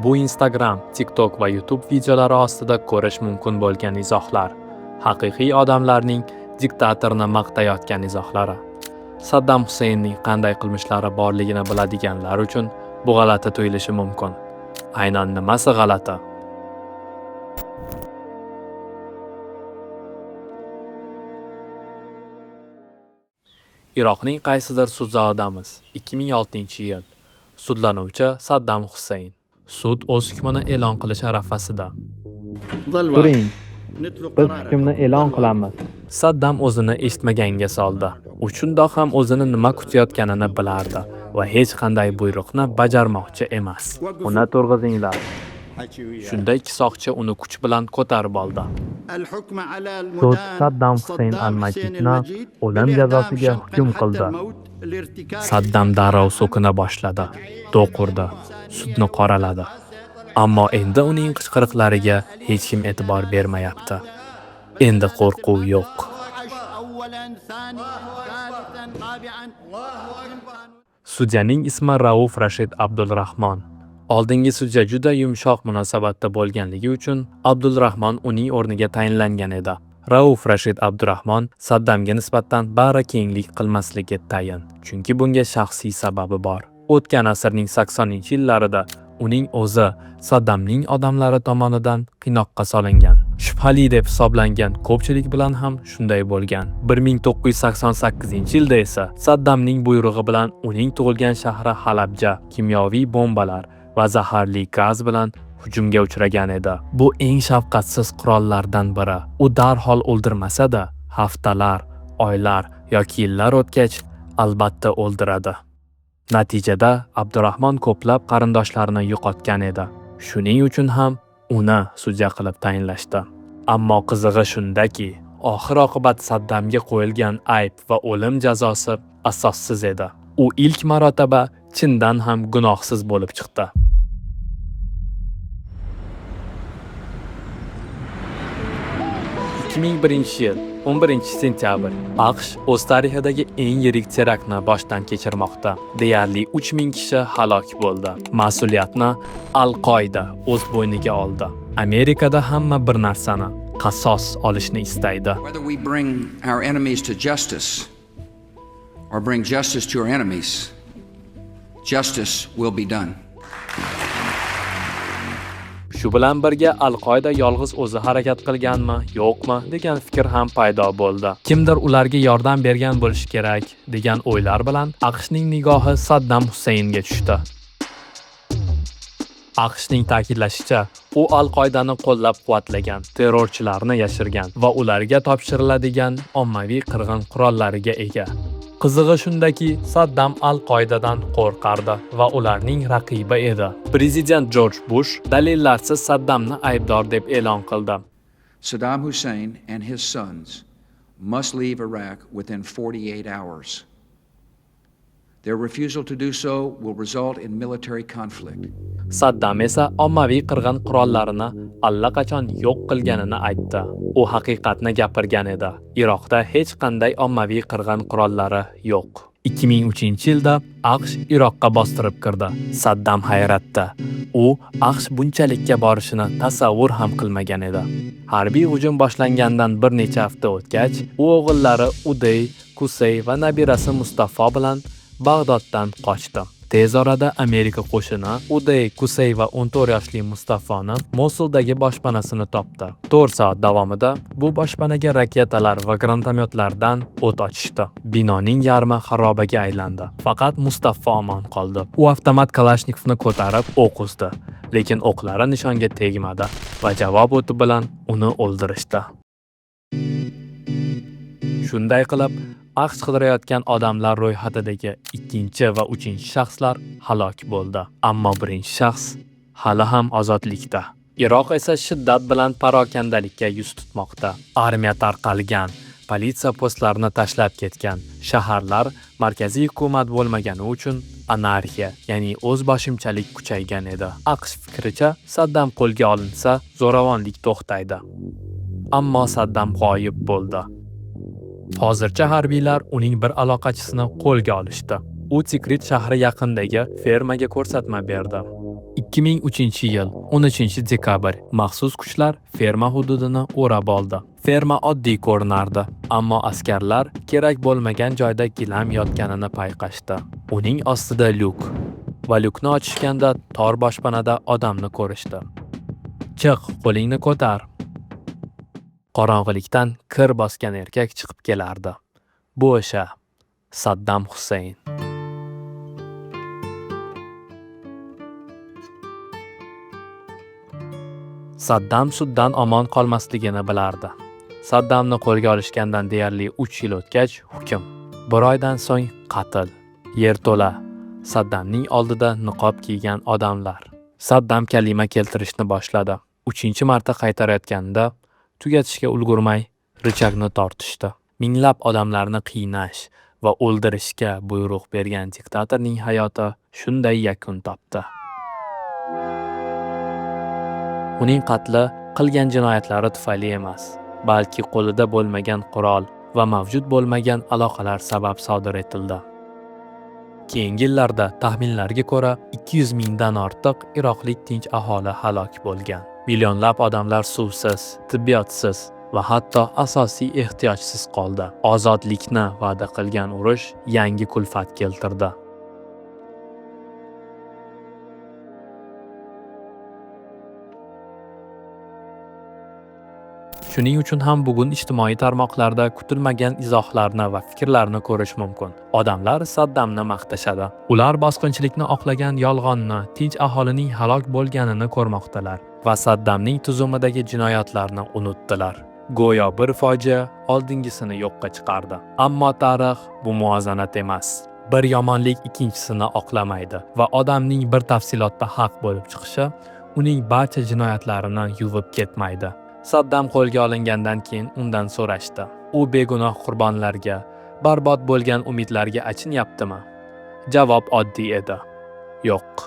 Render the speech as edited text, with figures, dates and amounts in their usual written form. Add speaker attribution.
Speaker 1: Bu Instagram, TikTok va YouTube videolari ostida ko'rish mumkin bo'lgan izohlar. Haqiqiy odamlarning diktatorni maqtayotgan izohlari. Saddam Husaynning qanday qilmishlari borligini biladiganlar uchun bu g'alati tuyulishi mumkin. Aynan nimasi g'alati? Iroqning qaysidir sudlaridanmiz. 2006-yil. Sudlanuvchi Saddam Husayn. Sud o'z hukmini e'lon qilish arafasida.
Speaker 2: Turing, biz hukmni e'lon qilamiz.
Speaker 1: Saddam o'zini eshitmaganga soldi. U shundoq ham o'zini nima kutayotganini bilardi va hech qanday buyruqni bajarmoqchi emas. Uni turg'izinglar. Shunda ikki soqchi uni kuch bilan ko'tarib oldi.
Speaker 2: Sud Saddam Husayn al-Majidni o'lim jazosiga hukm qildi.
Speaker 1: Saddam darrov so'kina boshladi, do'q urdi, sudni qoraladi. Ammo endi uning qichqiriqlariga hech kim e'tibor bermayapti. Endi qo'rquv yo'q. Sudyaning ismi Rauf Rashid Abdulrahmon. Oldingi sudya juda yumshoq munosabatda bo'lganligi uchun Abdulrahmon uning o'rniga tayinlangan edi. Rauf Rashid Abdurahmon Saddamga nisbatan bari kenglik qilmasligi tayin, chunki bunga shaxsiy sababi bor. O'tgan asrning 80-yillarida uning o'zi Saddamning odamlari tomonidan qiynoqqa solingan. Shubhali deb hisoblangan ko'pchilik bilan ham shunday bo'lgan. 1988-yilda esa Saddamning buyrug'i bilan uning tug'ilgan shahri Halabja kimyoviy bombalar va zaharli gaz bilan hujumga uchragan edi. Bu eng shafqatsiz qurollardan biri. U darhol o'ldirmasa-da, haftalar, oylar yoki yillar o'tgach albatta o'ldiradi. Natijada Abdurahmon ko'plab qarindoshlarini yo'qotgan edi. Shuning uchun ham uni sudya qilib tayinlashdi. Ammo qizig'i shundaki, oxir-oqibat Saddamga qo'yilgan ayb va o'lim jazosi asossiz edi. U ilk marotaba chindan ham gunohsiz bo'lib chiqdi. 2001-yil 11-sentyabr AQSh o'z tarixidagi eng yirik teraktni boshdan kechirmoqda. Deyarli 3000 kishi halok bo'ldi. Mas'uliyatni Al-Qoida o'z bo'yniga oldi. Amerikada hamma bir narsani, qasos olishni istaydi.
Speaker 3: Whether we bring our enemies to justice or bring justice to our enemies, justice will be done.
Speaker 1: Shu bilan birga Al-Qoida yolg'iz o'zi harakat qilganmi, yo'qmi degan fikr ham paydo bo'ldi. Kimdir ularga yordam bergan bo'lishi kerak degan o'ylar bilan AQShning nigohi Saddam Husaynga tushdi. AQShning ta'kidlashicha, u Al-Qoidani qo'llab-quvvatlagan, terrorchilarni yashirgan va ularga topshiriladigan ommaviy qirg'in qurollariga ega. Qizig'i shundaki, Saddam Al-Qoidadan qo'rqardi va ularning raqibi edi. Prezident George Bush dalillarsiz Saddamni aybdor deb e'lon qildi.
Speaker 3: Saddam Hussein and his sons must leave Iraq within 48 hours. Their refusal to do so will result in military conflict.
Speaker 1: Saddam esa ommaviy qirg'in qurollarini allaqachon yo'q qilganini aytdi. U haqiqatni gapirgan edi. Iroqda hech qanday ommaviy qirg'in qurollari yo'q. 2003-yilda AQSh Iroqqa bostirib kirdi. Saddam hayratda. U AQSh bunchalikka borishini tasavvur ham qilmagan edi. Harbiy hujum boshlangandan bir necha hafta o'tgach, u o'g'illari Uday, Qusay va nabirasi Mustafa bilan Bag'doddan qochdi. Tez orada Amerika qo'shini Uday, Qusay va 14 yoshli Mustafoni Mosuldagi boshpanasini topdi. 4 soat davomida bu boshpanaga raketalar va grantomyotlardan o't ochishdi. Binoning yarmi xarobaga aylandi. Faqat Mustafa omon qoldi. U avtomat Kalashnikovni ko'tarib o'q uzdi, lekin o'qlari nishonga tegmadi va javob o'ti bilan uni o'ldirishdi. Shunday qilib, AQSh qidirayotgan odamlar ro'yxatidagi 2 va 3 shaxslar halok bo'ldi. Ammo birinchi shaxs hali ham ozodlikda. Iroq esa shiddat bilan parokandalikka yuz tutmoqda. Armiya tarqalgan, politsiya postlarini tashlab ketgan, shaharlar markaziy hukumat bo'lmagani uchun anarxiya, ya'ni o'zboshimchalik kuchaygan edi. AQSh fikricha, Saddam qo'lga olinsa, zo'ravonlik to'xtaydi. Ammo Saddam g'oyib bo'ldi. Hozircha harbiylar uning bir aloqachisini qo'lga olishdi. U Tikrit shahri yaqinidagi fermaga ko'rsatma berdi. 2003-yil 13-dekabr maxsus kuchlar ferma hududini o'rab oldi. Ferma oddiy ko'rinardi, ammo askarlar kerak bo'lmagan joyda gilam yotganini payqashdi. Uning ostida lyuk va lyukni ochishganda tor boshpanada odamni ko'rishdi. "Chiq, qo'lingni ko'tar." Qorong'ilikdan kir bosgan erkak chiqib kelardi. Bu o'sha Saddam Husayn. Saddam suddan omon qolmasligini bilardi. Saddamni qo'lga olishgandan deyarli 3 yil o'tgach hukm. 1 oydan so'ng qatl. Yerto'la. Saddamning oldida niqob kiygan odamlar. Saddam kalima keltirishni boshladi. 3-marta qaytarayotganda tugatishga ulgurmay richagni tortishdi. Minglab odamlarni qiynash va o'ldirishga buyruq bergan diktatorning hayoti shunday yakun topdi. Uning qatli qilgan jinoyatlari tufayli emas, balki qo'lida bo'lmagan qurol va mavjud bo'lmagan aloqalar sabab sodir etildi. Keyingi yillarda taxminlarga ko'ra 200 mingdan ortiq iroqlik tinch aholi halok bo'lgan. Millionlab odamlar suvsiz, tibbiyotsiz va hatto asosiy ehtiyojsiz qoldi. Ozodlikni va'da qilgan urush yangi kulfat keltirdi. Shuning uchun ham bugun ijtimoiy tarmoqlarda kutilmagan izohlarni va fikrlarni ko'rish mumkin. Odamlar Saddamni maqtashadi. Ular bosqinchilikni oqlagan yolg'onni, tinch aholining halok bo'lganini ko'rmoqdalar va Saddamning tuzumidagi jinoyatlarni unutdilar. Go'yo bir fojia oldingisini yo'qqa chiqardi. Ammo tarix bu muvozanat emas. Bir yomonlik ikkinchisini oqlamaydi va odamning bir tafsilotda haq bo'lib chiqishi uning barcha jinoyatlarini yuvib ketmaydi. Saddam qo'lga olingandan keyin undan so'rashdi. U begunoh qurbonlarga, barbod bo'lgan umidlarga achinyaptimi? Javob oddiy edi. Yo'q.